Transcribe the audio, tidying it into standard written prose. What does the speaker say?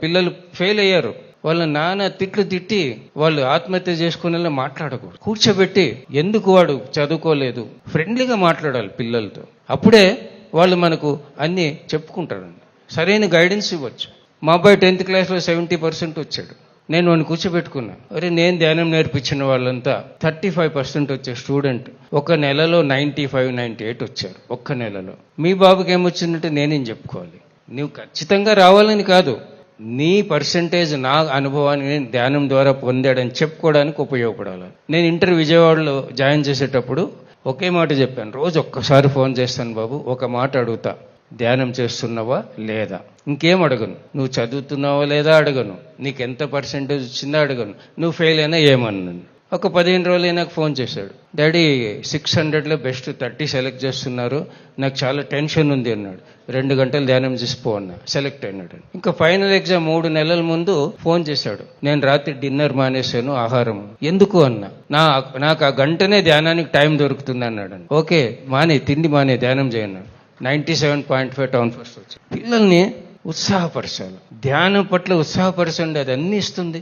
పిల్లలు ఫెయిల్ అయ్యారు, వాళ్ళ నాన్న తిట్లు తిట్టి వాళ్ళు ఆత్మహత్య చేసుకునేలా మాట్లాడకూడదు. కూర్చోబెట్టి ఎందుకు వాడు చదువుకోలేదు ఫ్రెండ్లీగా మాట్లాడాలి పిల్లలతో. అప్పుడే వాళ్ళు మనకు అన్నీ చెప్పుకుంటారండి. సరైన గైడెన్స్ ఇవ్వచ్చు. మా అబ్బాయి 10th క్లాస్లో 70% వచ్చాడు. నేను వాడిని కూర్చోబెట్టుకున్నా. అరే, నేను ధ్యానం నేర్పించిన వాళ్ళంతా 35% వచ్చే స్టూడెంట్ ఒక నెలలో 95, 98 వచ్చారు ఒక్క నెలలో. మీ బాబుకి ఏమొచ్చిందంటే నేనేం చెప్పుకోవాలి? నువ్వు ఖచ్చితంగా రావాలని కాదు, నీ పర్సంటేజ్ నా అనుభవాన్ని నేను ధ్యానం ద్వారా పొందాడని చెప్పుకోవడానికి ఉపయోగపడాలి. నేను ఇంటర్ విజయవాడలో జాయిన్ చేసేటప్పుడు ఒకే మాట చెప్పాను, రోజు ఒక్కసారి ఫోన్ చేస్తాను బాబు, ఒక మాట అడుగుతా, ధ్యానం చేస్తున్నావా లేదా, ఇంకేం అడగను. నువ్వు చదువుతున్నావా లేదా అడగను, నీకు ఎంత పర్సెంటేజ్ వచ్చిందో అడగను, నువ్వు ఫెయిల్ అయినా ఏమన్నాను. ఒక 15 రోజులు నాకు ఫోన్ చేశాడు, డాడీ 600లో బెస్ట్ 30 సెలెక్ట్ చేస్తున్నారు, నాకు చాలా టెన్షన్ ఉంది అన్నాడు. 2 గంటలు ధ్యానం చేసిపో అన్నా, సెలెక్ట్ అయినాడు. ఇంకా ఫైనల్ ఎగ్జామ్ 3 నెలల ముందు ఫోన్ చేశాడు, నేను రాత్రి డిన్నర్ మానేశాను, ఆహారం ఎందుకు అన్నా. నాకు ఆ గంటనే ధ్యానానికి టైం దొరుకుతుంది అన్నాడు. ఓకే, మానే, తిండి మానే, ధ్యానం చేయన్నాడు. 97.5 టౌన్ ఫస్ట్ వచ్చి పిల్లల్ని ఉత్సాహపరచాలి. ధ్యానం పట్ల ఉత్సాహపరచండి, అది అన్ని ఇస్తుంది.